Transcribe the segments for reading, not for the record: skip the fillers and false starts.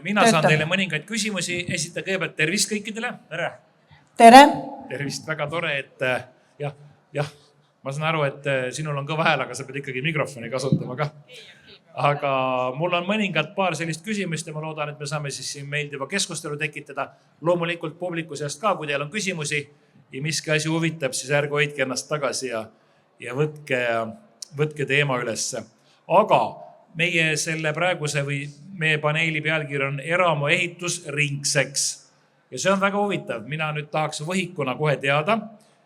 Mina saan teile mõningaid küsimusi esitada. Kõigepealt tervist kõikidele. Tere! Tere! Tervist, väga tore, et jah, ma saan aru, et sinul on kõva hääl, aga sa pead ikkagi mikrofoni kasutama ka. Aga mul on mõningad paar sellist küsimust ja ma loodan, et me saame siis siin meeldiva keskustelu tekitada. Loomulikult publiku seast ka, kui teil on küsimusi ja miski asi huvitab, siis ärge hoidke ennast tagasi ja võtke teema ülesse. Aga meie selle praeguse või meie paneeli pealkiri on eramuehitus ringseks. Ja see on väga huvitav. Mina nüüd tahaks võhikuna kohe teada,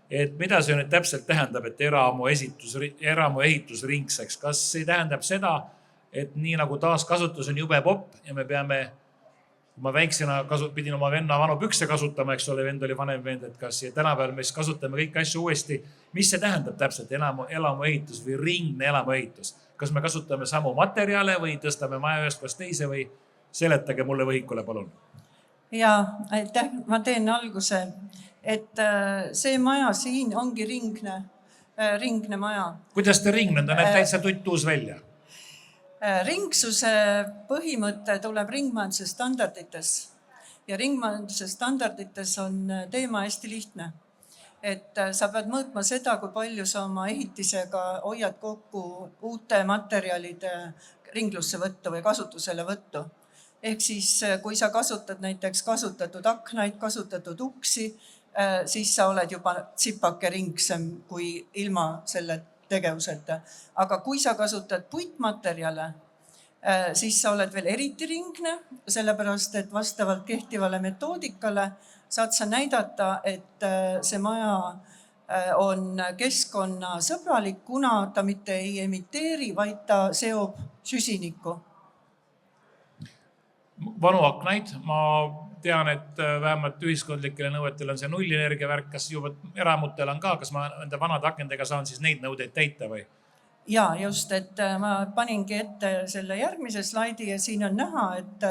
et mida see nüüd täpselt tähendab, et eramuehitus ringseks. Kas see tähendab seda, et nii nagu taaskasutus on jube popp ja me peame, kui ma väiksena pidin oma venna vanu pükse kasutama, eks ole, vend oli vanem vend, et kas tänapäeval me kasutame kõik asju uuesti. Mis see tähendab täpselt elamuehitus või ringne elamuehitus? Kas me kasutame samu materjale või tõstame maja ühest kohast teise või seletage mulle võhikule, palun. Ja, aitäh, ma teen alguse, et see maja siin ongi ringne maja. Kuidas te ringne? Ta näeb täitsa tuttuus välja. Ringsuse põhimõte tuleb ringmajanduse standardites ja ringmajanduse standardites on teema hästi lihtne. Et sa pead mõõtma seda, kui palju sa oma ehitisega hoiad kokku uute materjalide ringlusse võttu või kasutusele võttu. Ehk siis, kui sa kasutad näiteks kasutatud aknaid, kasutatud uksi, siis sa oled juba tsipake ringsem kui ilma selle tegevuseta. Aga kui sa kasutad puitmaterjale, siis sa oled veel eriti ringne, sellepärast et vastavalt kehtivale metoodikale saad sa näidata, et see maja on keskkonnasõbralik, kuna ta mitte ei emiteeri, vaid ta seob süsinikku. Vanu aknaid, ma tean, et vähemalt ühiskondlikele nõuetele on see nullenergia värk, kas juba eramutel on ka, kas ma enda vanade akendega saan siis neid nõudeid täita või? Ja just, et ma paningi ette selle järgmise slaidi ja siin on näha, et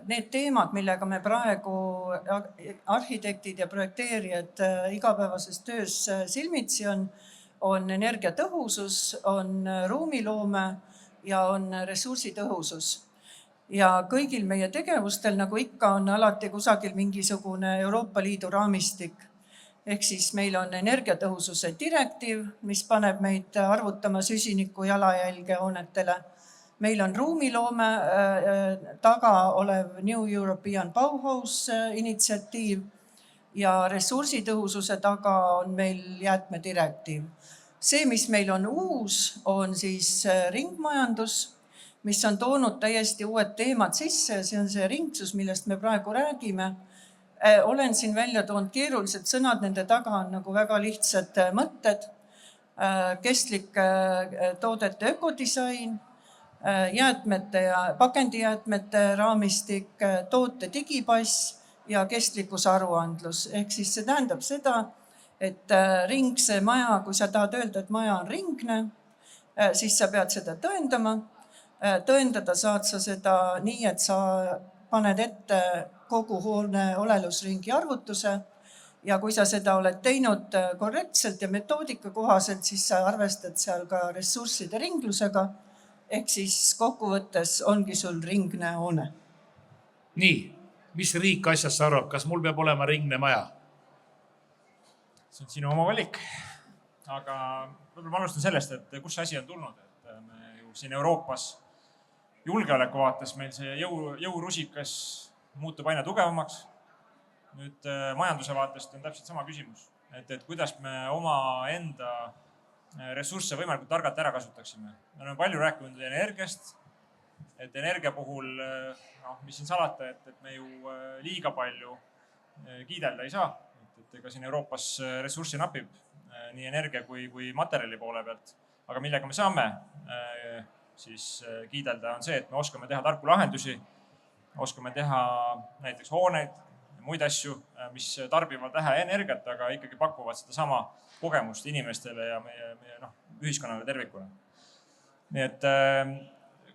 need teemad, millega me praegu arhitektid ja projekteerijad igapäevases töös silmitsi on energiatõhusus, on ruumiloome ja on ressursitõhusus. Ja kõigil meie tegevustel, nagu ikka, on alati kusagil mingisugune Euroopa Liidu raamistik. Ehk siis meil on energiatõhususe direktiiv, mis paneb meid arvutama süsiniku jalajälge hoonetele. Meil on ruumiloome taga olev New European Bauhaus initsiatiiv ja ressursitõhususe taga on meil jäätmedirektiiv. See, mis meil on uus, on siis ringmajandus, mis on toonud täiesti uued teemad sisse. See on see ringsus, millest me praegu räägime. Olen siin välja toonud keerulised sõnad, nende taga on nagu väga lihtsad mõtted. Kestlik toodete ökodisain, jäätmete ja pakendijäätmete raamistik, toote digipass ja kestlikkusaruandlus. Ehk siis see tähendab seda, et ringse maja, kui sa tahad öelda, et maja on ringne, siis sa pead seda tõendama. Tõendada saad sa seda nii, et sa paned ette kogu hoone olelusringi arvutuse ja kui sa seda oled teinud korrektselt ja metoodika kohaselt, siis sa arvestad seal ka ressursside ringlusega, ehk siis kokkuvõttes ongi sul ringne hoone. Nii, mis riik asjast arvab, kas mul peab olema ringne maja? See on sinu oma valik, aga võib-olla ma alustan sellest, et kus asi on tulnud, et me ju siin Euroopas julgeoleku vaates meil see jõurusikas muutub aina tugevamaks. Nüüd majanduse vaatest on täpselt sama küsimus, et kuidas me oma enda ressursse võimalikult targalt ära kasutaksime. Me oleme palju rääkinud energiast, et energia puhul, mis siin salata, et me ju liiga palju kiidelda ei saa. Et ega siin Euroopas ressurssi napib nii energia kui materjali poole pealt. Aga millega me saame siis kiidelda on see, et me oskame teha tarku lahendusi, oskame teha näiteks hooneid ja muid asju, mis tarbivad vähe energiat, aga ikkagi pakuvad seda sama kogemust inimestele ja meie ühiskonnale tervikuna. Nii et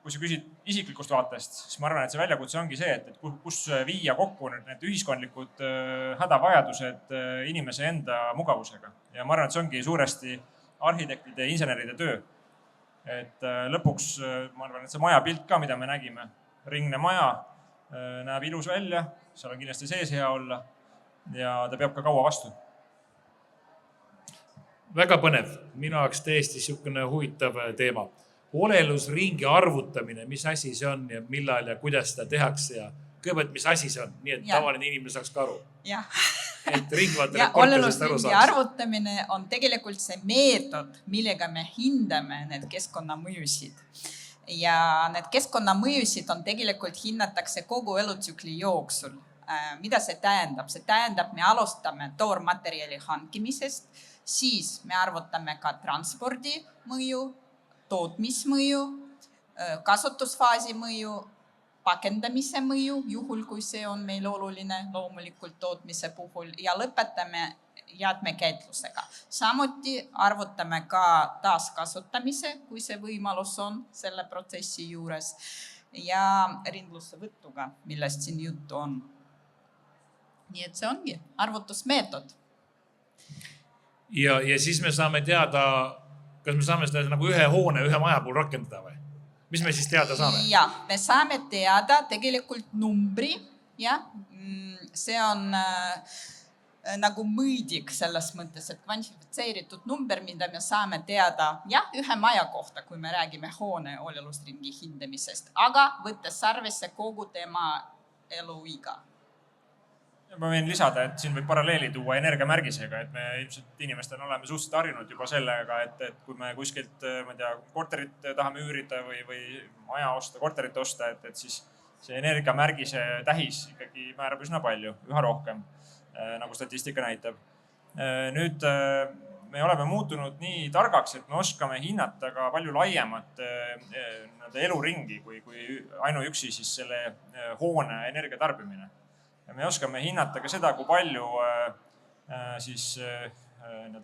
kui sa küsid isiklikust vaatest, siis ma arvan, et see väljakutse ongi see, et kus viia kokku need ühiskondlikud hädavajadused inimese enda mugavusega. Ja ma arvan, et see ongi suuresti arhitektide ja inseneride töö. Et lõpuks ma arvan, et see maja pilt ka, mida me nägime, ringne maja, näeb ilus välja, seal on kindlasti sees hea olla ja ta peab ka kaua vastu. Väga põnev, minu jaoks täiesti niisugune huvitav teema. Olelusringi arvutamine, mis asi see on ja millal ja kuidas seda tehakse ja kõigepealt, mis asi see on, nii et tavaline inimene saaks ka aru. Et ringvaatele kortesest aru saaks. Arvutamine on tegelikult see meetod, millega me hindame need keskkonnamõjusid. Ja need keskkonnamõjusid on tegelikult hinnatakse kogu elutsükli jooksul. Mida see tähendab? See tähendab, me alustame toormaterjali hankimisest, siis me arvutame ka transpordi mõju, tootmismõju, kasutusfaasi mõju, pakendamise mõju, juhul kui see on meil oluline loomulikult tootmise puhul ja lõpetame jäätmekäitlusega. Samuti arvutame ka taaskasutamise, kui see võimalus on selle protsessi juures ja ringlusse võttuga, millest siin juttu on. Nii et see ongi arvutusmeetod. Ja siis me saame teada, kas me saame seda nagu ühe hoone, ühe maja puhul rakendada või? Mis me siis teada saame? Ja, me saame teada tegelikult numbri. Ja? See on nagu mõõdik selles mõttes, et kvantifitseeritud number, mida me saame teada ühe maja kohta, kui me räägime hoone olelusringi hindamisest, aga võttes arvesse kogu tema eluiga. Ma võin lisada, et siin võib paralleeli tuua energiamärgisega, et me ilmselt inimestena oleme suhteliselt harjunud juba sellega, et kui me kuskilt korterit tahame üürida või maja osta, korterit osta, et siis see energiamärgise tähis ikkagi määrab üsna palju, üha rohkem, nagu statistika näitab. Nüüd me oleme muutunud nii targaks, et me oskame hinnata ka palju laiemat eluringi kui ainuüksi siis selle hoone energiatarbimine. Ja me oskame hinnata ka seda, kui palju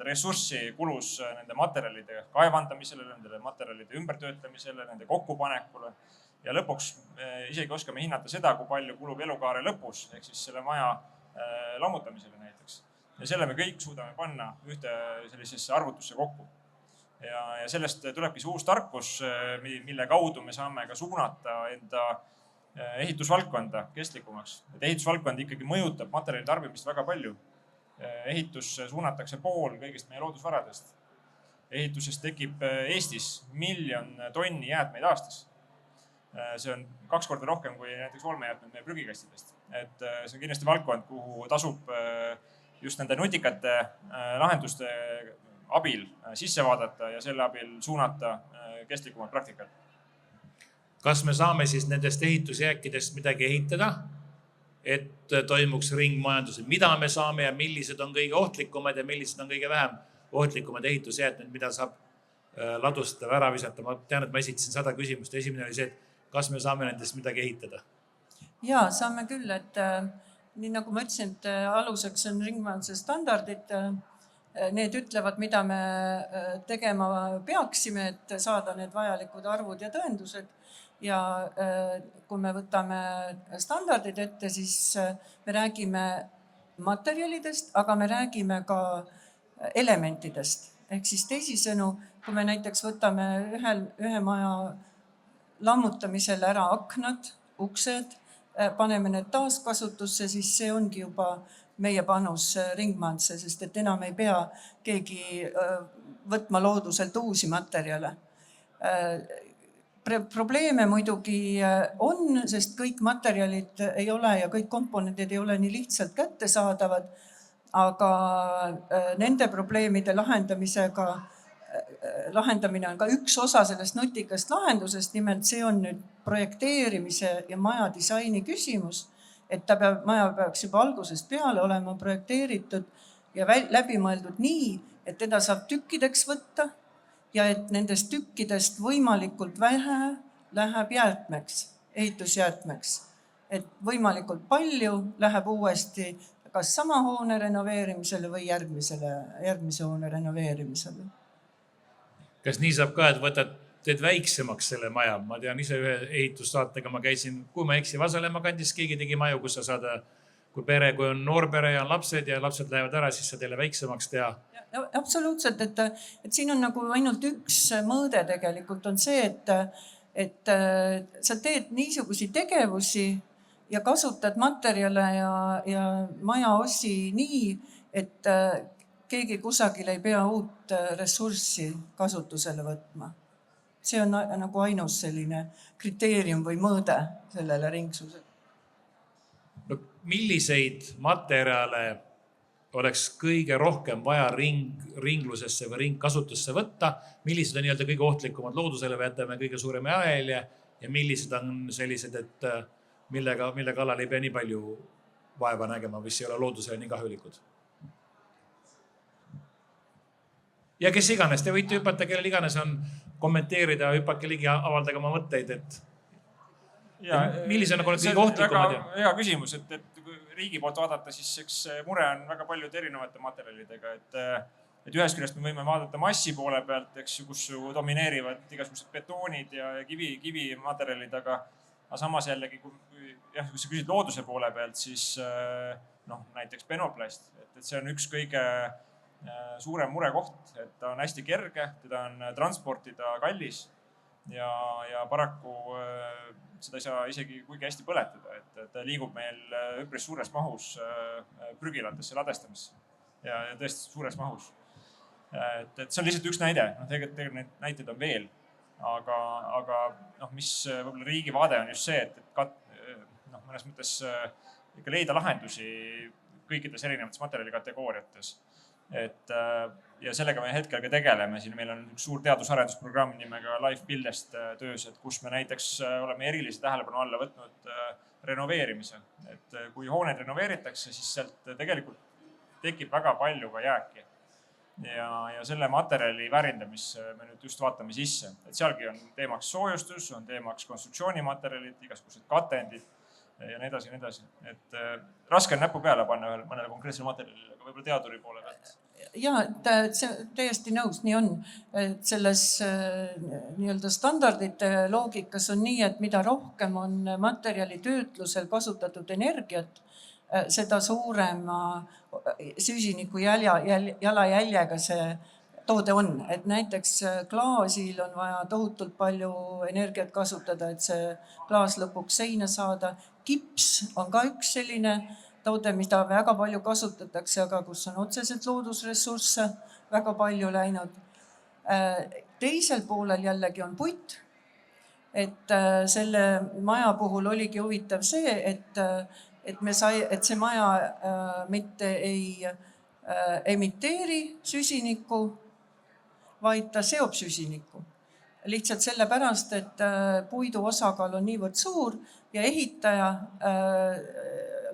ressurssi kulus nende materjalide kaevandamisele, nende materjalide ümbertöötamisele, nende kokkupanekule. Ja lõpuks isegi oskame hinnata seda, kui palju kulub elukaare lõpus, ehk siis selle maja lammutamisele näiteks. Ja selle me kõik suudame panna ühte sellisesse arvutusse kokku. Ja sellest tulebki see uus tarkus, mille kaudu me saame ka suunata enda ehitusvaldkonda kestlikumaks. Ehitusvaldkond ikkagi mõjutab materjali tarbimist väga palju. Ehitus suunatakse pool kõigist meie loodusvaradest. Ehitusest tekib Eestis 1 miljon tonni jäätmeid aastas. See on 2 korda rohkem kui näiteks olmejäätmed meie prügikastidest. Et see on kindlasti valdkond, kuhu tasub just nende nutikate lahenduste abil sisse vaadata ja selle abil suunata kestlikumat praktikat. Kas me saame siis nendest ehitusjääkidest midagi ehitada, et toimuks ringmajandus? Mida me saame ja millised on kõige ohtlikumad ja millised on kõige vähem ohtlikumad ehitusjäätmed, mida saab ladustada, ära visata? Ma tean, et ma esitasin 100 küsimust. Esimene oli see, et kas me saame nendest midagi ehitada? Ja, saame küll, et nii nagu ma ütlesin, et aluseks on ringmajanduse standardid. Need ütlevad, mida me tegema peaksime, et saada need vajalikud arvud ja tõendused. Ja kui me võtame standardid ette, siis me räägime materjalidest, aga me räägime ka elementidest. Ehk siis teisisõnu, kui me näiteks võtame ühe maja lammutamisel ära aknad, uksed, paneme need taaskasutusse, siis see ongi juba meie panus ringmajandusse, sest et enam ei pea keegi võtma looduselt uusi materjale. Probleeme muidugi on, sest kõik materjalid ei ole ja kõik komponendid ei ole nii lihtsalt kättesaadavad, aga nende probleemide lahendamine on ka üks osa sellest nutikast lahendusest. Nimelt see on nüüd projekteerimise ja maja disaini küsimus, et maja peaks juba algusest peale olema projekteeritud ja läbi mõeldud nii, et teda saab tükkideks võtta ja et nendest tükkidest võimalikult vähe läheb jäätmeks, ehitusjäätmeks. Et võimalikult palju läheb uuesti kas sama hoone renoveerimisele või järgmise hoone renoveerimisele. Kas nii saab ka, et teed väiksemaks selle maja? Ma tean ise ühe ehitussaatega, ma käisin, kui ma eksi, Vasalemma kandis, keegi tegi maju, kus sa saad, kui on noorpere ja on lapsed ja lapsed lähevad ära, siis sa teile väiksemaks teha. Absoluutselt, et siin on nagu ainult üks mõõde tegelikult on see, et sa teed niisugusi tegevusi, ja kasutad materjale ja majaosi nii, et keegi kusagil ei pea uut ressurssi kasutusele võtma. See on nagu ainus selline kriteerium või mõõde sellele ringsusele. No, milliseid materjale oleks kõige rohkem vaja ringlusesse või ringkasutusse võtta, millised on nii-öelda kõige ohtlikumad loodusele või jätame kõige suurema jalajälje ja millised on sellised, et mille kallal ei pea nii palju vaeva nägema, mis ei ole loodusele nii kahjulikud. Ja kes iganes, te võite hüpata, kellel iganes on kommenteerida, hüppake ligi, avaldage oma mõtteid, et millised on kõige ohtlikumad? Hea küsimus, et kui riigi poolt vaadata, siis eks mure on väga paljude erinevate materjalidega, et ühest küljest me võime vaadata massi poole pealt, eks ju, kus domineerivad igasugused betoonid ja kivimaterjalid, aga samas jällegi, kui sa küsid looduse poole pealt, siis näiteks penoplast, et see on üks kõige suurem murekoht, et ta on hästi kerge, teda on transportida kallis ja paraku seda ei saa isegi kuigi hästi põletada, et ta liigub meil üpris suures mahus prügilatesse ladestamisse ja tõesti suures mahus. Et see on lihtsalt üks näide, tegelikult neid näiteid on veel, aga mis võib-olla riigi vaade on just see, et mõnes mõttes ikka leida lahendusi kõikides erinevates materjali kategooriates. Ja sellega me hetkel ka tegeleme. Siin meil on üks suur teadusarendusprogramm nimega Life Buildest töös, et kus me näiteks oleme erilise tähelepanu alla võtnud renoveerimise. Et kui hooned renoveeritakse, siis sealt tegelikult tekib väga palju ka jääki. Ja selle materjali väärindamisse me nüüd just vaatame sisse. Et sealgi on teemaks soojustus, on teemaks konstruktsioonimaterjalid, igasugused katendid ja nii edasi ja nii edasi. Et raske on näpu peale panna mõnele konkreetsele materjalile, aga võib-olla teaduri poole pealt. Ja, täiesti nõus, nii on. Et selles nii-öelda standardite loogikas on nii, et mida rohkem on materjali töötlusel kasutatud energiat, seda suurema süsiniku jalajäljega see toode on. Et näiteks klaasil on vaja tohutult palju energiat kasutada, et see klaas lõpuks seina saada. Kips on ka üks selline toode, mida väga palju kasutatakse, aga kus on otseselt loodusressursse väga palju läinud. Teisel poolel jällegi on puit. Et selle maja puhul oligi huvitav see, et see maja mitte ei emiteeri süsinikku, vaid ta seob süsinikku. Lihtsalt sellepärast, et puidu osakaal on niivõrd suur ja ehitaja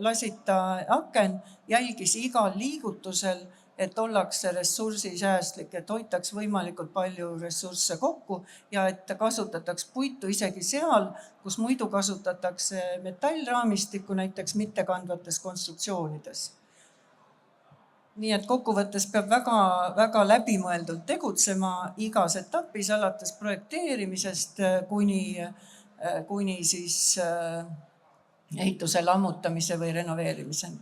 lasita aken jälgis igal liigutusel, et ollakse ressursisäästlik, et hoitaks võimalikult palju ressursse kokku ja et kasutataks puitu isegi seal, kus muidu kasutatakse metallraamistikku näiteks mittekandvates konstruktsioonides. Nii et kokkuvõttes peab väga läbimõeldult tegutsema igas etapis, alates projekteerimisest kuni siis ehituse lammutamise või renoveerimiseni.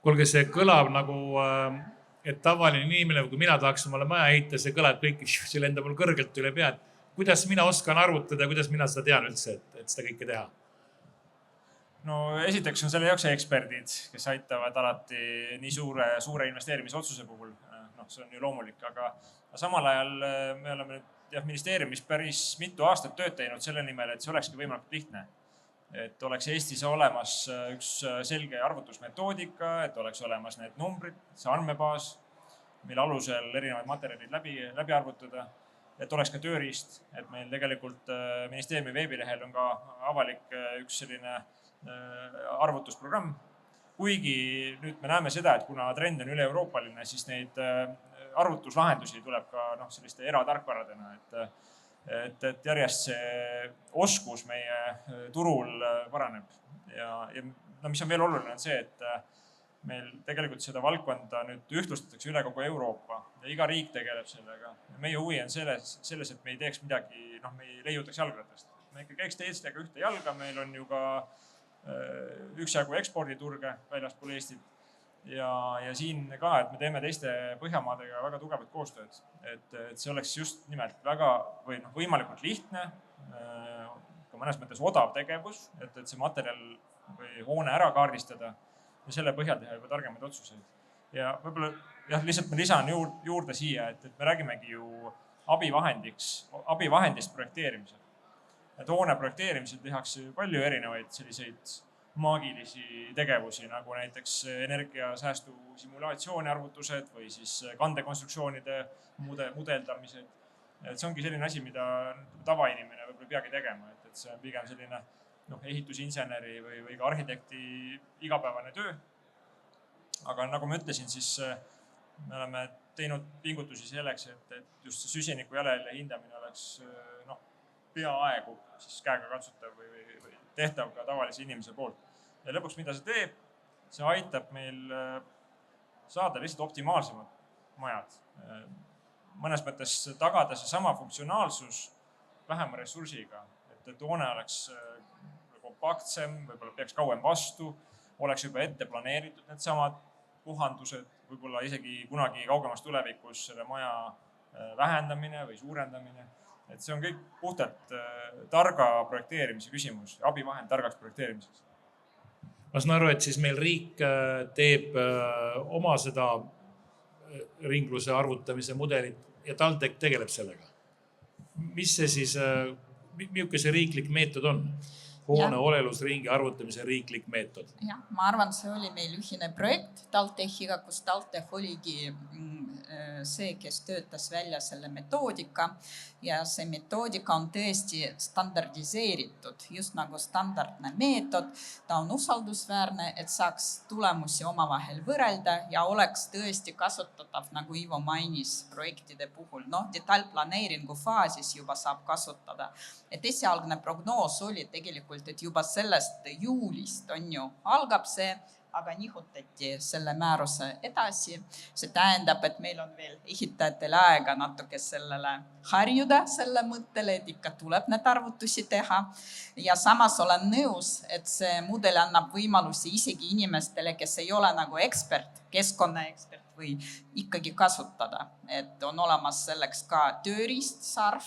Kuulge, see kõlab nagu, et tavaline inimene, kui mina tahaks omale maja ehitada, see kõlab kõik, see lendab mul kõrgelt üle pead. Kuidas mina oskan arvutada, kuidas mina seda tean üldse, et seda kõike teha? No esiteks on selle jaoks eksperdid, kes aitavad alati nii suure investeerimisotsuse puhul. See on ju loomulik, aga samal ajal me oleme ministeeriumis päris mitu aastat tööd teinud selle nimel, et see olekski võimalikult lihtne. Et oleks Eestis olemas üks selge arvutusmetoodika, et oleks olemas need numbrid, see andmebaas, mille alusel erinevaid materjalid läbi arvutada, et oleks ka tööriist, et meil tegelikult ministeeriumi veebilehel on ka avalik üks selline arvutusprogramm. Kuigi nüüd me näeme seda, et kuna trend on üle-euroopaline, siis neid arvutuslahendusi tuleb ka selliste eratarkvaradena, et järjest see oskus meie turul paraneb. Ja mis on veel oluline on see, et meil tegelikult seda valdkonda nüüd ühtlustatakse üle kogu Euroopa ja iga riik tegeleb sellega. Meie huvi on selles, et me ei teeks midagi, me ei leiutaks jalgratast. Me ikka käiks teistega ühte jalga, meil on ju ka üksjagu eksporditurge väljaspool Eestit ja siin ka, et me teeme teiste Põhjamaadega väga tugevat koostööd, et see oleks just nimelt väga võimalikult lihtne, ka mõnes mõttes odav tegevus, et see materjal või hoone ära kaardistada ja selle põhjal teha juba targemaid otsuseid. Ja võib-olla lihtsalt ma lisan juurde siia, et me räägimegi ju abivahendist projekteerimisel. Et hoone projekteerimisel tehakse palju erinevaid selliseid maagilisi tegevusi, nagu näiteks energiasäästu simulatsiooni arvutused või siis kandekonstruktsioonide mudeldamised. Et see ongi selline asi, mida tavainimene võib-olla peagi tegema, et see on pigem selline ehitusinseneri või ka arhitekti igapäevane töö. Aga nagu ma ütlesin, siis me oleme teinud pingutusi selleks, et just see süsiniku jalajälje hindamine oleks peaaegu siis käega katsutav või tehtav ka tavalise inimese poolt. Ja lõpuks, mida see teeb, see aitab meil saada lihtsalt optimaalsemad majad. Mõnes mõttes tagada see sama funktsionaalsus vähema ressursiga, et hoone oleks kompaktsem, võib-olla peaks kauem vastu, oleks juba ette planeeritud need samad puhandused, võib-olla isegi kunagi kaugemas tulevikus selle maja vähendamine või suurendamine. Et see on kõik puhtalt targa projekteerimise küsimus, abivahend targaks projekteerimiseks. Ma saan aru, et siis meil riik teeb oma seda ringluse arvutamise mudelit ja TalTech tegeleb sellega. Mis see siis, milline see riiklik meetod on? Hoone olelusringi arvutamise riiklik meetod. Ja, ma arvan, see oli meil ühine projekt TalTechiga, kus TalTech oligi see, kes töötas välja selle metoodika ja see metoodika on tõesti standardiseeritud, just nagu standardne meetod. Ta on usaldusväärne, et saaks tulemusi omavahel võrrelda ja oleks tõesti kasutatav, nagu Ivo mainis projektide puhul. Detailplaneeringu faasis juba saab kasutada. Et esialgne prognoos oli tegelikult, et juba sellest juulist algab see, aga nihutati selle määruse edasi. See tähendab, et meil on veel ehitajatel aega natuke sellele harjuda selle mõttele, et ikka tuleb need arvutusi teha. Ja samas olen nõus, et see mudel annab võimalusi isegi inimestele, kes ei ole nagu ekspert, keskkonnaekspert või ikkagi kasutada. Et on olemas selleks ka tööriistsarv,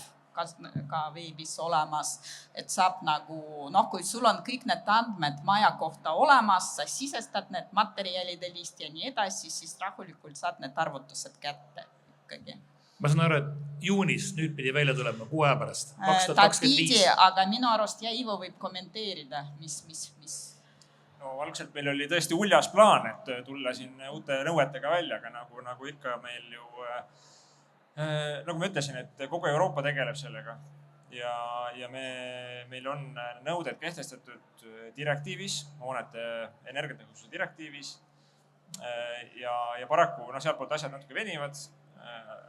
ka veebis olemas, et saab nagu, kui sul on kõik need andmed maja kohta olemas, sa sisestad need materjalide list ja nii edasi, siis rahulikult saad need arvutused kätte ikkagi. Ma saan aru, et juunis nüüd pidi välja tulema 6 aja pärast. Ta pidi, aga minu arust Ivo võib kommenteerida, mis. Algselt meil oli tõesti uljas plaan, et tulla siin uute nõuetega välja, aga nagu ikka meil ju nagu ma ütlesin, et kogu Euroopa tegeleb sellega ja meil on nõuded kehtestatud direktiivis, hoonete energiatõhususe direktiivis ja paraku sealtpoolt asjad natuke venivad,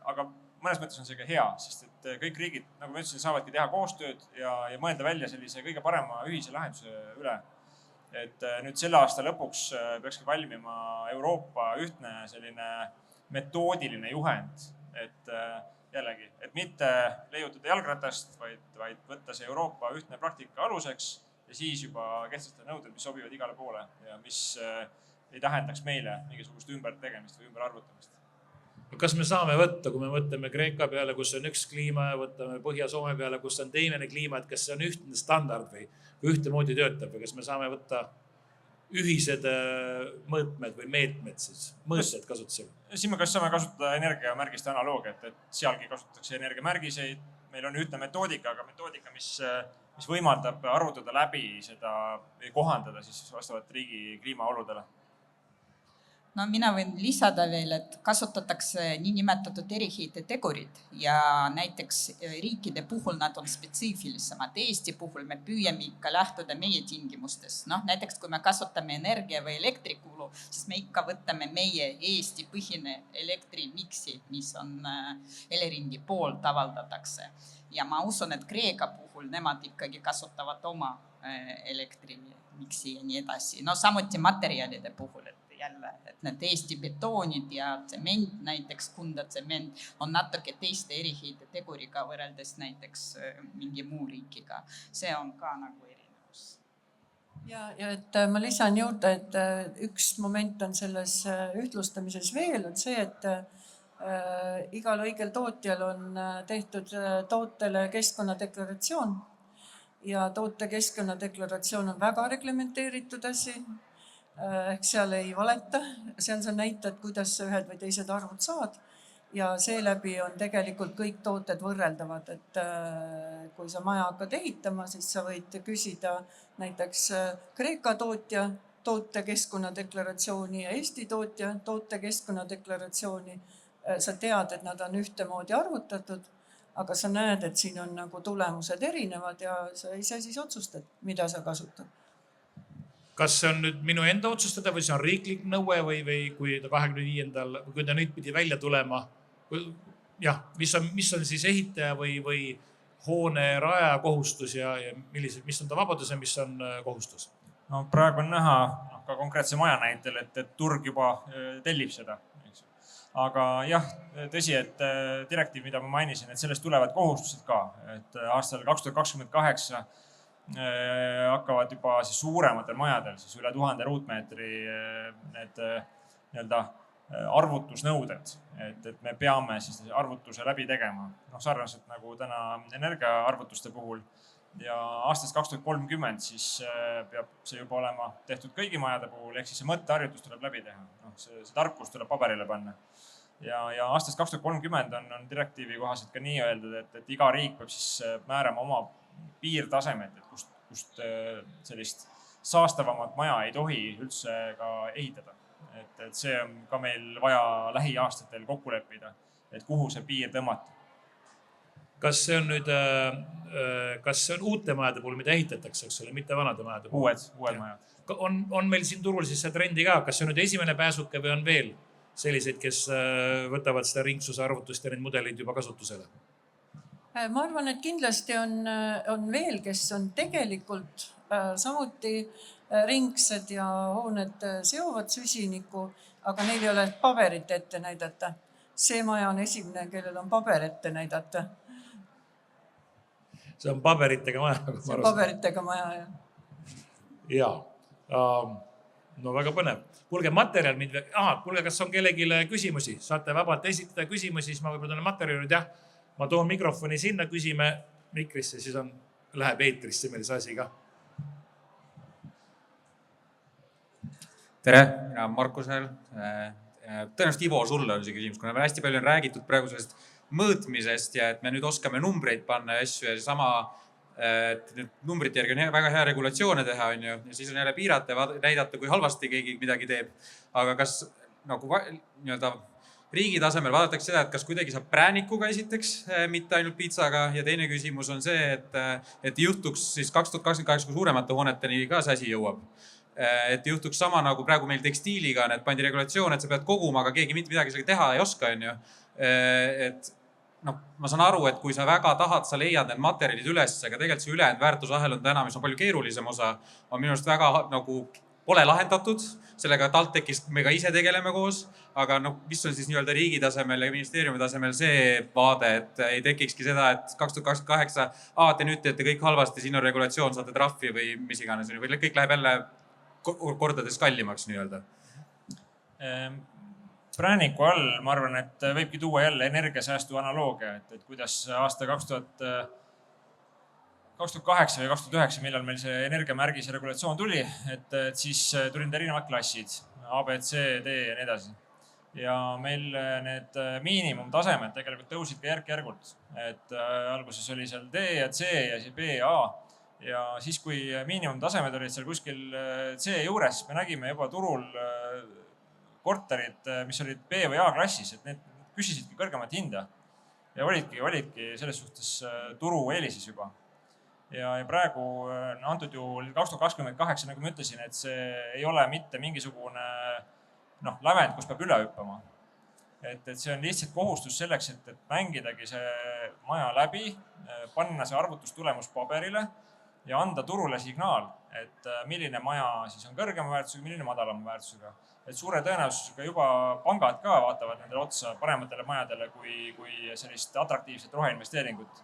aga mõnes mõttes on see ka hea, sest et kõik riigid, nagu ma ütlesin, saavadki teha koostööd ja mõelda välja sellise kõige parema ühise lahenduse üle. Et nüüd selle aasta lõpuks peakski valmima Euroopa ühtne selline metoodiline juhend, et jällegi, et mitte leiutada jalgratast, vaid võtta see Euroopa ühtne praktika aluseks ja siis juba kehtestada nõuded, mis sobivad igale poole ja mis ei tähendaks meile mingisugust ümbertegemist või ümberarvutamist. Kas me saame võtta, kui me mõtleme Kreeka peale, kus on üks kliima ja võtame Põhja-Soome peale, kus on teine kliima, et kas see on ühtne standard või ühtemoodi töötab või kas me saame võtta ühised mõõtmed või meetmed siis, mõõtmed kasutusega? Siin me saame kasutada energiamärgiste analoogiat, et sealgi kasutatakse energiamärgiseid. Meil on ühtne metoodika, aga metoodika, mis võimaldab arvutada läbi seda või kohandada siis vastavalt riigi kliimaoludele. Mina võin lisada veel, et kasutatakse niinimetatud eriheite tegurid ja näiteks riikide puhul nad on spetsiifilisemad. Eesti puhul me püüame ikka lähtuda meie tingimustes. Näiteks kui me kasutame energia või elektrikulu, siis me ikka võtame meie Eesti põhine elektrimiksi, mis on Eleringi poolt avaldatakse. Ja ma usun, et Kreeka puhul nemad ikkagi kasutavad oma elektrimiksi ja nii edasi. Samuti materjalide puhul, jälle, et need Eesti betoonid ja tsement, näiteks Kunda tsement on natuke teiste eriheite teguriga võrreldes näiteks mingi muu riikiga. See on ka nagu erinevus. Ja et ma lisan juurde, et üks moment on selles ühtlustamises veel, on see, et igal õigel tootjal on tehtud tootele keskkonnadeklaratsioon ja toote keskkonnadeklaratsioon on väga reglementeeritud asi. Ehk seal ei valeta, seal sa näitad, kuidas sa ühed või teised arvud saad ja seeläbi on tegelikult kõik tooted võrreldavad, et kui sa maja hakkad ehitama, siis sa võid küsida näiteks Kreeka tootja toote keskkonnadeklaratsiooni ja Eesti tootja toote keskkonnadeklaratsiooni. Sa tead, et nad on ühtemoodi arvutatud, aga sa näed, et siin on nagu tulemused erinevad ja sa ise siis otsustad, mida sa kasutad. Kas see on nüüd minu enda otsustada või see on riiklik nõue või kui ta 25. kui ta nüüd pidi välja tulema? Jah, mis on siis ehitaja või hoone raja kohustus ja mis on ta vabadus ja mis on kohustus? No praegu on näha ka konkreetse maja näitel, et turg juba tellib seda. Aga jah, tõsi, et direktiiv, mida ma mainisin, et sellest tulevad kohustused ka, et aastal 2028 hakkavad juba siis suurematel majadel siis üle 1000 ruutmeetri need arvutusnõuded, et me peame siis arvutuse läbi tegema. Sarnaselt nagu täna energiaarvutuste puhul ja aastast 2030 siis peab see juba olema tehtud kõigi majade puhul, ehk siis see mõtteharjutus tuleb läbi teha. See tarkus tuleb paberile panna. Ja aastast 2030 on direktiivi kohaselt ka nii öeldud, et iga riik peab siis määrama oma piirtasemed, et kust sellist saastavamat maja ei tohi üldse ka ehitada. Et see on ka meil vaja lähiaastatel kokku leppida, et kuhu see piir tõmmata. Kas see on uute majade puhul, mida ehitatakse, eks ole, mitte vanade majade puhul? Uued majad. On meil siin turul siis see trendi ka, kas see on nüüd esimene pääsuke või on veel selliseid, kes võtavad seda ringsuse arvutust ja neid mudeleid juba kasutusele? Ma arvan, et kindlasti on veel, kes on tegelikult samuti ringsed ja hooned seovad süsiniku, aga neil ei ole paberit ette näidata. See maja on esimene, kellel on paber ette näidata. See on paberitega maja. See on paberitega maja, jah. Jaa, no väga põnev. Kuulge, materjal mind veel. Kuulge, kas on kellelegi küsimusi? Saate vabalt esitada küsimusi, siis ma võib-olla tulen materjalid, jah. Ma toon mikrofoni sinna, küsime mikrisse, siis läheb eetrisse meil see asi ka. Tere, mina olen Markusel. Tõenäoliselt Ivo, sulle on see küsimus, kuna me hästi palju on räägitud praegu sellest mõõtmisest ja et me nüüd oskame numbreid panna ja asju ja sama, et nüüd numbrite järgi on väga hea regulatsioone teha, on ju, ja siis on jälle piirata ja näidata, kui halvasti keegi midagi teeb. Aga kas nagu riigi tasemel vaadatakse seda, et kas kuidagi saab präänikuga esiteks, mitte ainult piitsaga ja teine küsimus on see, et juhtuks siis 2028, kui suuremate hooneteni ka see asi jõuab. Et juhtuks sama nagu praegu meil tekstiiliga, et pandi regulatsioon, et sa pead koguma, aga keegi mitte midagi teha ei oska, on ju. Et ma saan aru, et kui sa väga tahad, sa leiad need materjalid üles, aga tegelikult see ülejäänud väärtusahel on täna, mis on palju keerulisem osa, on minu arust väga nagu pole lahendatud, sellega TalTechis me ka ise tegeleme koos, aga mis on siis nii-öelda riigi tasemel ja ministeeriumi tasemel see vaade, et ei tekikski seda, et 2028 te nüüd teete kõik halvasti, siin on regulatsioon, saate trahvi või mis iganes, või kõik läheb jälle kordades kallimaks nii-öelda. Prääniku all, ma arvan, et võibki tuua jälle energiasäästu analoogia, et kuidas aasta 2008 või 2009, millal meil see energiamärgis regulatsioon tuli, et siis tulid erinevad klassid, A, B, C, D ja nii edasi. Ja meil need miinimumtasemed tegelikult tõusid ka järk-järgult. Et alguses oli seal D ja C ja siis B ja A. Ja siis, kui miinimumtasemed olid seal kuskil C juures, me nägime juba turul korterid, mis olid B või A klassis, et need küsisidki kõrgemat hinda. Ja olidki selles suhtes turu eelises juba. Ja praegu antud juhul 2028, nagu ma ütlesin, et see ei ole mitte mingisugune lävend, kus peab üle hüppama. Et see on lihtsalt kohustus selleks, et mängidagi see maja läbi, panna see arvutustulemus paberile ja anda turule signaal, et milline maja siis on kõrgema väärtusega, milline madalama väärtusega. Et suure tõenäosusega juba pangad ka vaatavad nendele otsa parematele majadele kui sellist atraktiivset roheinvesteeringut.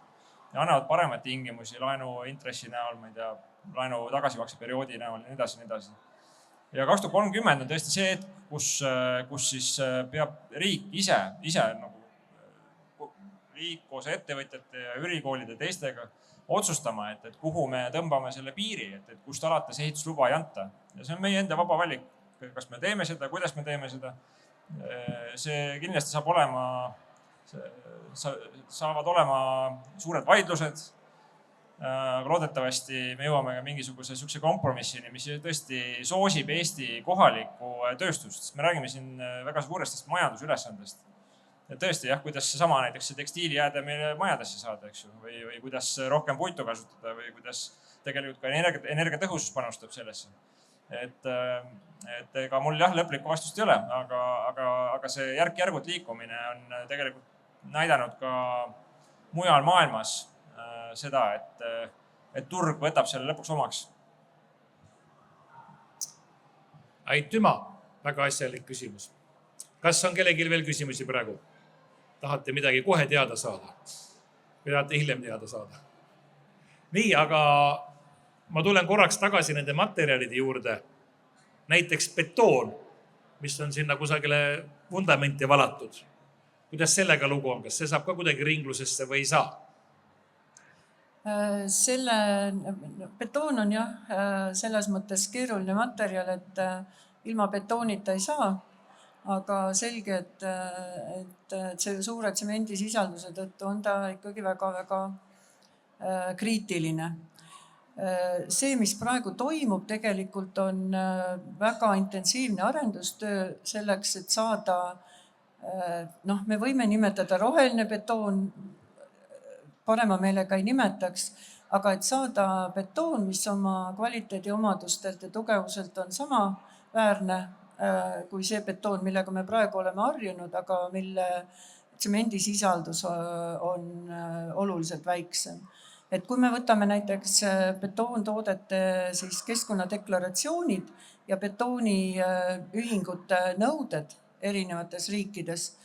Ja annavad paremat tingimusi laenu intressi näol, ma ei tea, laenu tagasimakseperioodi näol ja nii edasi. Ja 2030 on tõesti see, kus siis peab riik ise nagu riik koos ettevõtjate ja ülikoolide teistega otsustama, et kuhu me tõmbame selle piiri, et kust alates ehitusluba ei anta. Ja see on meie enda vaba valik, kas me teeme seda, kuidas me teeme seda. See kindlasti saavad olema suured vaidlused. Aga loodetavasti me jõuame ka mingisuguse sihukese kompromissini, mis tõesti soosib Eesti kohalikku tööstust. Me räägime siin väga suurestest majandusülesandest. Ja tõesti, jah, kuidas sama näiteks see tekstiilijääde meile majadesse saada, eks ju, või kuidas rohkem puitu kasutada või kuidas tegelikult ka energiatõhusus panustab sellesse. Et ega mul jah, lõplikku vastust ei ole, aga see järk-järgult liikumine on tegelikult näidanud ka mujal maailmas seda, et turg võtab selle lõpuks omaks. Aitüma, väga asjalik küsimus. Kas on kellelgi veel küsimusi praegu? Tahate midagi kohe teada saada? Või tahate hiljem teada saada? Nii, aga ma tulen korraks tagasi nende materjalide juurde. Näiteks betoon, mis on sinna kusagile vundamenti valatud. Kuidas sellega lugu on? Kas see saab ka kuidagi ringlusesse või ei saa? Betoon on jah, selles mõttes keeruline materjal, et ilma betoonita ei saa. Aga selge, et see suure tsemendisisalduse tõttu on ta ikkagi väga-väga kriitiline. See, mis praegu toimub, tegelikult on väga intensiivne arendustöö selleks, et saada, me võime nimetada roheline betoon, parema meelega ei nimetaks, aga et saada betoon, mis oma kvaliteedi omadustelt ja tugevuselt on sama väärne kui see betoon, millega me praegu oleme harjunud, aga mille tsemendisisaldus on oluliselt väiksem. Et kui me võtame näiteks betoontoodete siis keskkonnadeklaratsioonid ja betooniühingute nõuded erinevates riikides,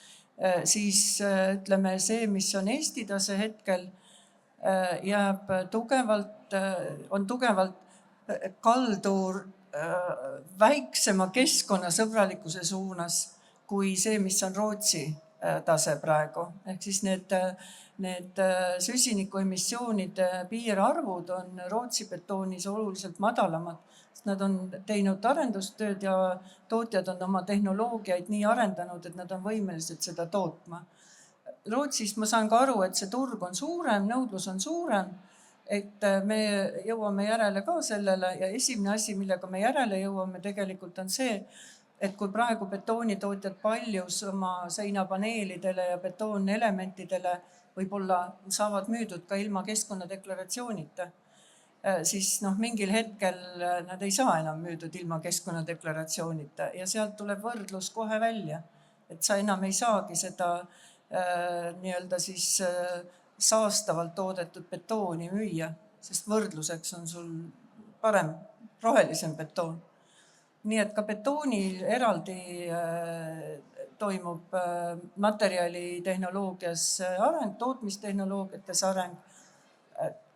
siis ütleme see, mis on Eesti tase hetkel, on tugevalt kaldur väiksema keskkonnasõbralikkuse suunas kui see, mis on Rootsi tase praegu. Ehk siis need süsinikuemissioonide piirarvud on Rootsi betoonis oluliselt madalamad. Nad on teinud arendustööd ja tootjad on oma tehnoloogiaid nii arendanud, et nad on võimelised seda tootma. Rootsis ma saan ka aru, et see turg on suurem, nõudlus on suurem, et me jõuame järele ka sellele ja esimene asi, millega me järele jõuame tegelikult on see, et kui praegu betoonitootjad paljus oma seinapaneelidele ja betoonelementidele võib-olla saavad müüdud ka ilma keskkonnadeklaratsioonita, siis mingil hetkel nad ei saa enam müüdud ilma keskkonnadeklaratsioonita ja sealt tuleb võrdlus kohe välja, et sa enam ei saagi seda nii-öelda siis saastavalt toodetud betooni müüa, sest võrdluseks on sul parem rohelisem betoon. Nii et ka betoonil eraldi toimub materjalitehnoloogias areng, tootmistehnoloogiates areng.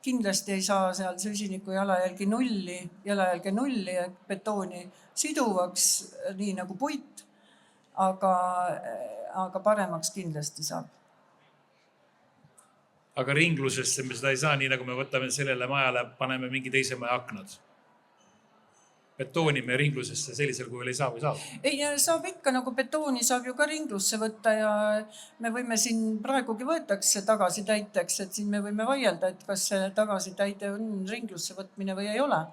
Kindlasti ei saa seal süsiniku jalajälge nulli betooni siduvaks, nii nagu puit, aga paremaks kindlasti saab. Aga ringlusesse me seda ei saa, nii nagu me võtame sellele majale, paneme mingi teise maja aknad. Betooni me ringlusesse sellisel kujul ei saa või saab? Ei, saab ikka, nagu betooni saab ju ka ringlusse võtta ja me võime siin praegugi võetakse tagasitäiteks, et siin me võime vaielda, et kas see tagasitäide on ringlusse võtmine või ei ole.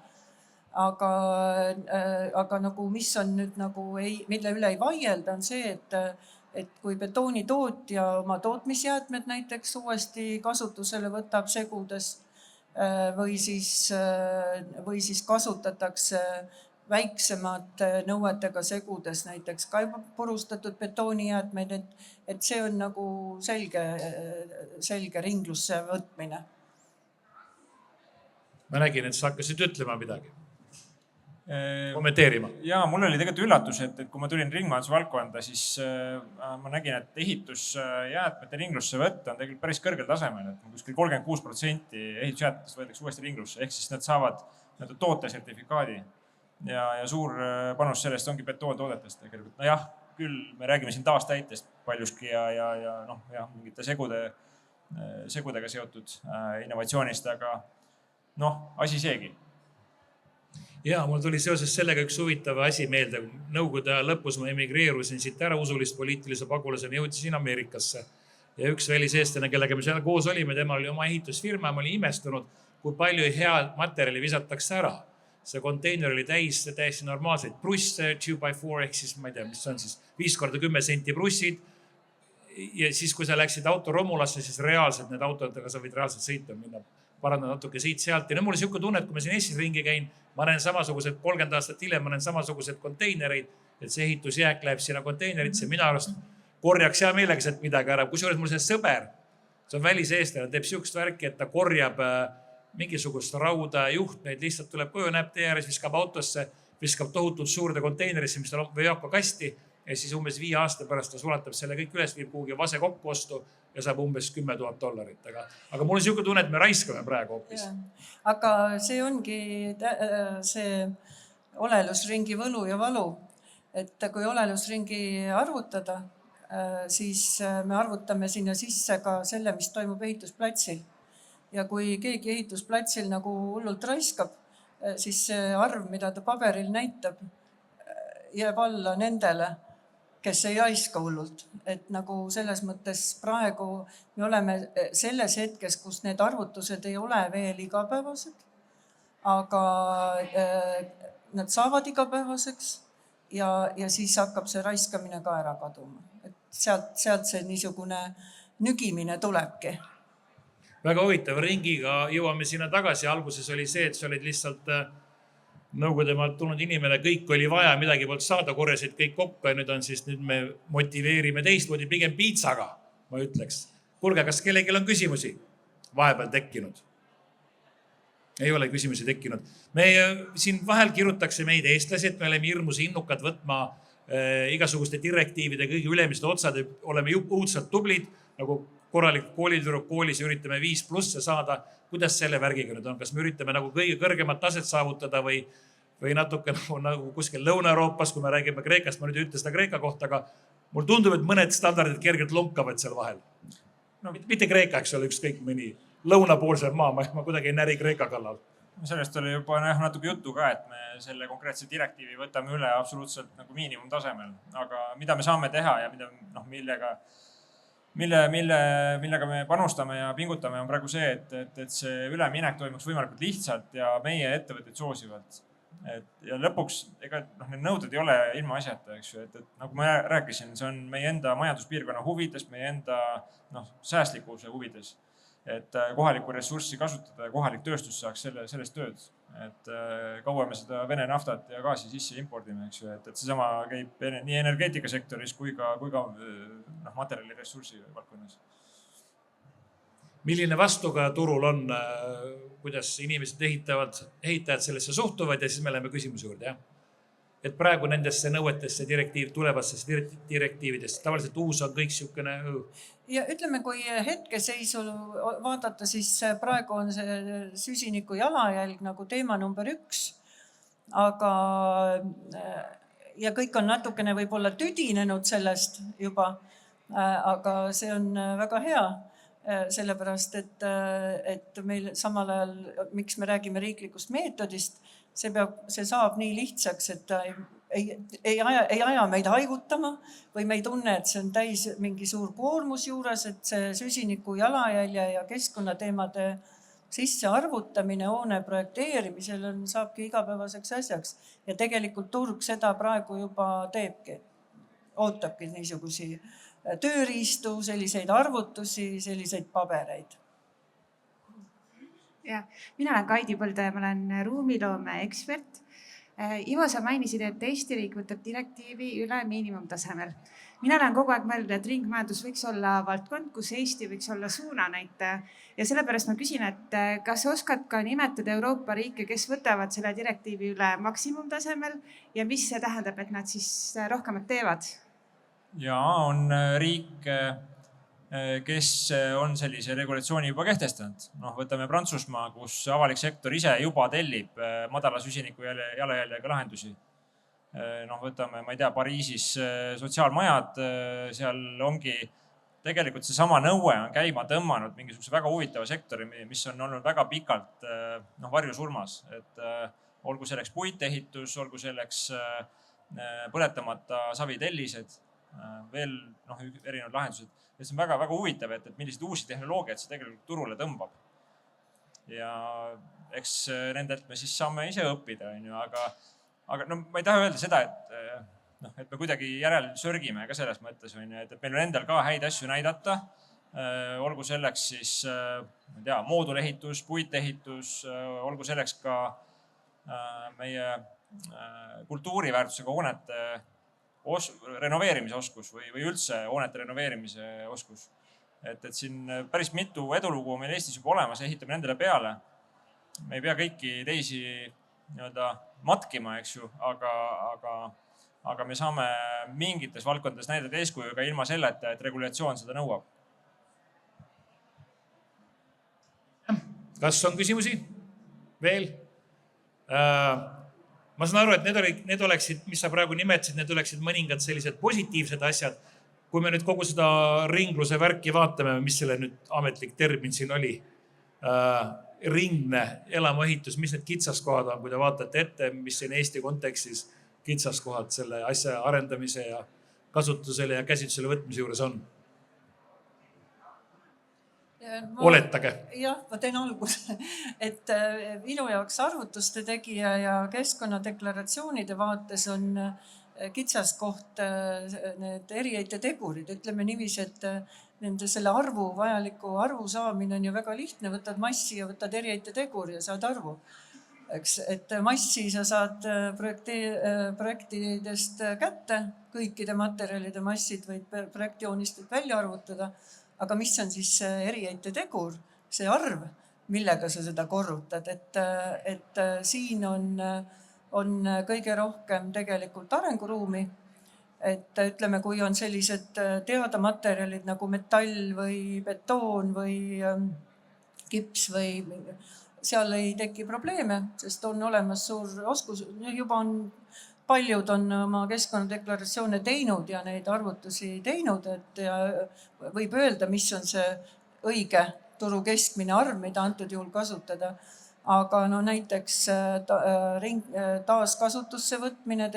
Aga nagu mis on nüüd nagu mille üle ei vaielda, on see, et kui betoonitootja oma tootmisjäätmed näiteks uuesti kasutusele võtab segudes või siis kasutatakse väiksemad nõuetega segudes näiteks ka purustatud betoonijäätmeid, et see on nagu selge ringlusse võtmine. Ma nägin, et sa hakkasid ütlema midagi. Kommenteerima. Ja mul oli tegelikult üllatus, et kui ma tulin ringmajandusvaldkonda, siis ma nägin, et ehitusjäätmete ringlusse võtta on tegelikult päris kõrgel tasemel, et kuskil 36% ehitusjäätmetest võetakse uuesti ringlusse, ehk siis nad saavad tootesertifikaadi ja suur panus sellest ongi betoontoodetest tegelikult. Küll me räägime siin taastäitest paljuski ja mingite segude segudega seotud innovatsioonist, aga asi seegi. Ja mul tuli seoses sellega üks huvitav asi meelde. Nõukogude aja lõpus ma emigreerusin siit ära usulist poliitilise pagulasena, jõudsin Ameerikasse. Ja üks väliseestlane, kellega me seal koos olime, temal oli oma ehitusfirma, ma olin imestunud, kui palju head materjali visatakse ära. See konteiner oli täiesti normaalseid prusse, 2x4 ehk siis ma ei tea, mis on siis 5x10 senti prussid. Ja siis, kui sa läksid autoromulasse, siis reaalselt need autodega sa võid reaalselt sõita, minna parandada natuke siit sealt. Ja mul oli siuke tunne, et kui ma siin Eestis ringi käin, ma näen samasugused 30 aastat hiljem, ma näen samasugused konteinereid, et see ehitusjääk läheb sinna konteineritse. Mina arvast korjaks hea meelega sealt midagi ära. Kusjuures mul see sõber, see on väliseestlane, teeb siukest värki, et ta korjab mingisugust rauda juhtmeid, lihtsalt tuleb koju, näeb tee ääres, viskab autosse, viskab tohutult suurde konteinerisse, mis tal või Jaako kasti. Ja siis umbes 5 aasta pärast ta sulatab selle kõik üles, viib kuhugi vase kokku ostu ja saab umbes $10,000. Aga mul on siuke tunne, et me raiskame praegu hoopis. Aga see ongi see olelusringi võlu ja valu. Et kui olelusringi arvutada, siis me arvutame sinna sisse ka selle, mis toimub ehitusplatsil. Ja kui keegi ehitusplatsil nagu hullult raiskab, siis see arv, mida ta paberil näitab, jääb alla nendele, kes ei raiska hullult. Et nagu selles mõttes praegu me oleme selles hetkes, kus need arvutused ei ole veel igapäevased, aga nad saavad igapäevaseks ja siis hakkab see raiskamine ka ära kaduma. Et sealt see niisugune nügimine tulebki. Väga huvitav, ringiga jõuame sinna tagasi. Alguses oli see, et sa olid lihtsalt Nõukogude maalt tulnud inimene, kõik oli vaja, midagi poolt saada, korjasid kõik kokku ja nüüd me motiveerime teistmoodi pigem piitsaga, ma ütleks. Kuulge, kas kellelgi on küsimusi vahepeal tekkinud? Ei ole küsimusi tekkinud. Me siin vahel kirutakse meid eestlasi, et me oleme hirmus innukad võtma igasuguste direktiivide kõige ülemised otsad, oleme õudselt tublid, nagu korralik koolitüdruk koolis üritame 5+ saada. Kuidas selle värgiga nüüd on? Kas me üritame nagu kõige kõrgemat taset saavutada või natuke nagu kuskil Lõuna-Euroopas, kui me räägime Kreekast, ma nüüd ei ütle seda Kreeka kohta, aga mul tundub, et mõned standardid kergelt lonkavad seal vahel. Mitte Kreeka, eks ole, ükskõik mõni lõunapoolsel maa, ma kuidagi ei näri Kreeka kallal. Sellest oli juba natuke juttu ka, et me selle konkreetse direktiivi võtame üle absoluutselt nagu miinimumtasemel. Aga mida me saame teha ja millega me panustame ja pingutame on praegu see, et see üleminek toimuks võimalikult lihtsalt ja meie ettevõtted soosivalt. Ja lõpuks, need nõuded ei ole ilma asjata, eks ju, et nagu ma rääkisin, see on meie enda majanduspiirkonna huvides, meie enda säästlikkuse huvides, et kohalikku ressurssi kasutada ja kohalik tööstus saaks sellest tööd, et kaua me seda Vene naftat ja gaasi sisse impordime, eks ju, et seesama käib nii energeetikasektoris kui ka materjali ressursi valdkonnas. Milline vastuga turul on, kuidas inimesed ehitajad sellesse suhtuvad ja siis me läheme küsimuse juurde, jah? Et praegu nendesse nõuetesse tulevastesse direktiividesse, tavaliselt uus on kõik siukene. Ja ütleme, kui hetkeseisu vaadata, siis praegu on see süsiniku jalajälg nagu teema number 1, ja kõik on natukene võib-olla tüdinenud sellest juba, aga see on väga hea. Sellepärast, et meil samal ajal, miks me räägime riiklikust meetodist, see saab nii lihtsaks, et ta ei aja meid haigutama või me ei tunne, et see on täis mingi suur koormus juures, et see süsiniku jalajälje ja keskkonnateemade sisse arvutamine hoone projekteerimisel saabki igapäevaseks asjaks. Ja tegelikult turg seda praegu juba teebki, ootabki niisugusi tööriistu, selliseid arvutusi, selliseid pabereid. Ja, mina olen Kaidi Põlde, ma olen ruumiloome ekspert. Ivo, sa mainisid, et Eesti riik võtab direktiivi üle miinimumtasemel. Mina olen kogu aeg mõelnud, et ringmajandus võiks olla valdkond, kus Eesti võiks olla suunanäitaja. Ja sellepärast ma küsin, et kas oskad ka nimetada Euroopa riike, kes võtavad selle direktiivi üle maksimumtasemel ja mis see tähendab, et nad siis rohkemat teevad? Ja on riik, kes on sellise regulatsiooni juba kehtestanud. Võtame Prantsusmaa, kus avalik sektor ise juba tellib madala süsiniku jalajäljega lahendusi. Võtame, ma ei tea, Pariisis sotsiaalmajad, seal ongi tegelikult seesama nõue on käima tõmmanud mingisuguse väga huvitava sektori, mis on olnud väga pikalt varjusurmas. Et olgu selleks puitehitus, olgu selleks põletamata savitellised, veel erinevad lahendused. Ja see on väga huvitav, et millised uusi tehnoloogiaid see tegelikult turule tõmbab. Ja eks nendelt me siis saame ise õppida, aga ma ei taha öelda seda, et me kuidagi järel sörgime ka selles mõttes, et meil on endal ka häid asju näidata. Olgu selleks siis moodulehitus, puitehitus, olgu selleks ka meie kultuuriväärtusega hoonete renoveerimise oskus või üldse hoonete renoveerimise oskus. Et siin päris mitu edulugu on meil Eestis juba olemas, ehitame nendele peale. Me ei pea kõiki teisi matkima, eks ju, aga me saame mingites valdkondades näidata eeskujuga ilma selleta, et regulatsioon seda nõuab. Kas on küsimusi? Veel? Ma saan aru, et need oleksid, mis sa praegu nimetasid, need oleksid mõningad sellised positiivsed asjad. Kui me nüüd kogu seda ringluse värki vaatame, mis selle nüüd ametlik termin siin oli, ringne elamuehitus, mis need kitsaskohad on, kui te vaatate ette, mis siin Eesti kontekstis kitsaskohad selle asja arendamise ja kasutusele ja käsitusele võtmise juures on? Oletage. Jah, ma teen alguse, et minu jaoks arvutuste tegija ja keskkonnadeklaratsioonide vaates on kitsaskoht need eriheite tegurid. Ütleme niiviisi, et nende selle vajaliku arvu saamine on ju väga lihtne. Võtad massi ja võtad eriheite teguri ja saad arvu. Et massi sa saad projektidest kätte, kõikide materjalide massid võid projektjoonistelt välja arvutada. Aga mis on siis eriheite tegur, see arv, millega sa seda korrutad, et siin on kõige rohkem tegelikult arenguruumi. Et ütleme, kui on sellised teada materjalid nagu metall või betoon või kips või seal ei teki probleeme, sest on olemas suur oskus. Juba paljud on oma keskkonnadeklaratsioone teinud ja neid arvutusi teinud, et võib öelda, mis on see õige turu keskmine arv, mida antud juhul kasutada. Aga näiteks taaskasutusse võtmine,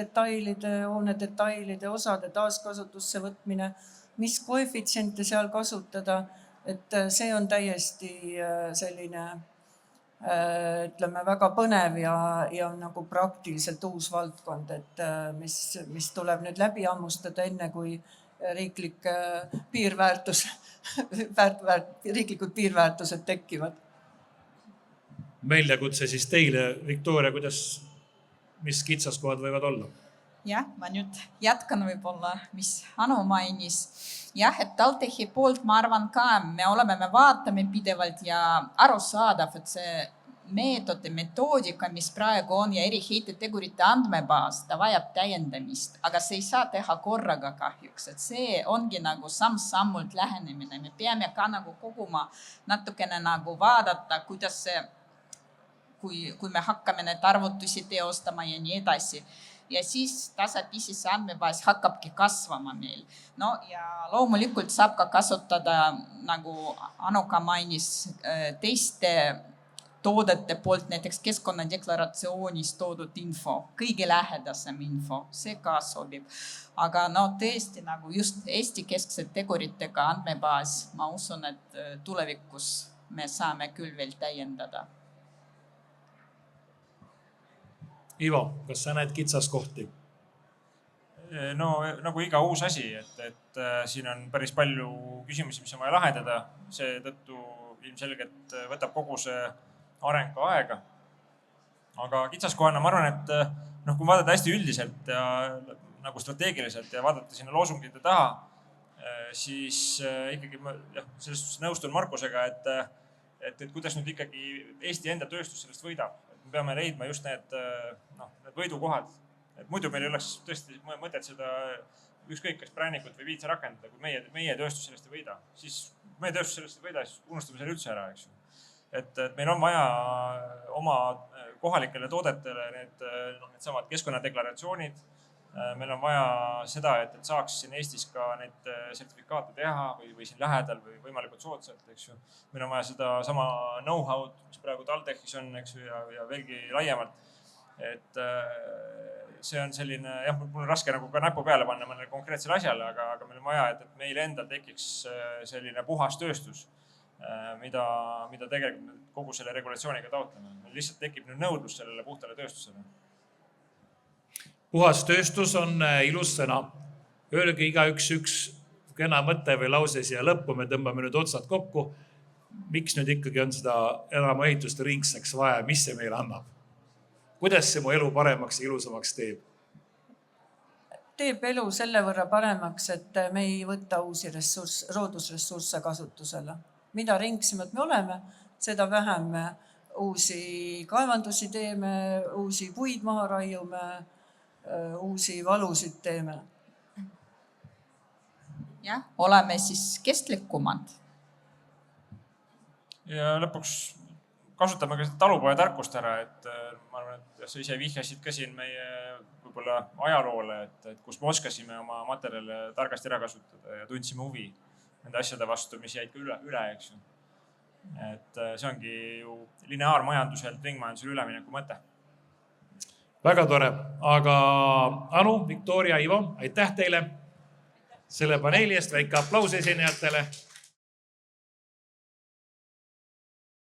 hoone detailide, osade taaskasutusse võtmine, mis koefitsiente seal kasutada, et see on täiesti selline ütleme väga põnev ja nagu praktiliselt uus valdkond, et mis tuleb nüüd läbi ammustada enne, kui riiklikud piirväärtused tekkivad. Väljakutse siis teile, Viktoria, mis kitsaskohad võivad olla? Jah, ma nüüd jätkan võib-olla, mis Anu mainis. Jah, et TalTechi poolt ma arvan ka, me vaatame pidevalt ja arusaadav, et see meetod ja metoodika, mis praegu on ja eriheitetegurite andmebaas, ta vajab täiendamist, aga see ei saa teha korraga kahjuks, et see ongi nagu samm-sammult lähenemine. Me peame ka nagu koguma natukene nagu vaadata, kuidas see, kui me hakkame need arvutusi teostama ja nii edasi. Ja siis tasapisi see andmebaas hakkabki kasvama meil. No ja loomulikult saab ka kasutada, nagu Anuka mainis, teiste toodete poolt, näiteks keskkonnadeklaratsioonis toodud info, kõige lähedasem info, see ka sobib. Aga tõesti nagu just Eesti kesksed teguritega andmebaas, ma usun, et tulevikus me saame küll veel täiendada. Ivo, kas sa näed kitsaskohti? No nagu iga uus asi, et siin on päris palju küsimusi, mis on vaja lahendada. Seetõttu ilmselgelt võtab kogu see areng ka aega. Aga kitsaskohana ma arvan, et kui vaadata hästi üldiselt ja nagu strateegiliselt ja vaadata sinna loosungite taha, siis ikkagi sellest nõustun Markusega, et kuidas nüüd ikkagi Eesti enda tööstus sellest võidab. Me peame leidma just need võidukohad. Et muidu meil ei oleks tõesti mõtet seda ükskõik kas präänikut või viitsa rakendada, kui meie tööstus sellest ei võida. Siis meie tööstus sellest ei võida, siis unustame selle üldse ära, eks ju. Et meil on vaja oma kohalikele toodetele need samad keskkonnadeklaratsioonid, meil on vaja seda, et saaks siin Eestis ka neid sertifikaate teha või siin lähedal või võimalikult soodsalt, eks ju. Meil on vaja seda sama know-how'd, mis praegu TalTechis on, eks ju, ja veelgi laiemalt. Et see on selline, jah, mul on raske nagu ka näpu peale panna mõnele konkreetsele asjale, aga meil on vaja, et meil endal tekiks selline puhas tööstus, mida tegelikult kogu selle regulatsiooniga taotleme. Meil lihtsalt tekib nüüd nõudlus sellele puhtale tööstusele. Puhas tööstus on ilus sõna. Öelge igaüks üks kena mõte või lause siia lõppu, me tõmbame nüüd otsad kokku. Miks nüüd ikkagi on seda elamuehitust ringseks vaja, mis see meile annab? Kuidas see mu elu paremaks ja ilusamaks teeb? Teeb elu selle võrra paremaks, et me ei võta uusi roodusressursse kasutusele. Mida ringsimad me oleme, seda vähem me uusi kaevandusi teeme, uusi puid maha raiume, uusi valusid teeme. Jah, oleme siis kestlikumad. Ja lõpuks kasutame ka talupoja tarkust ära, et ma arvan, et sa ise vihjasid ka siin meie võib-olla ajaloole, et kus me oskasime oma materjale targasti ära kasutada ja tundsime huvi nende asjade vastu, mis jäid ka üle, eks ju. Et see ongi ju lineaarmajanduselt ringmajandusele ülemineku mõte. Väga tore, aga Anu, Viktoria, Ivo, aitäh teile selle paneeli eest, väike aplaus esinejatele.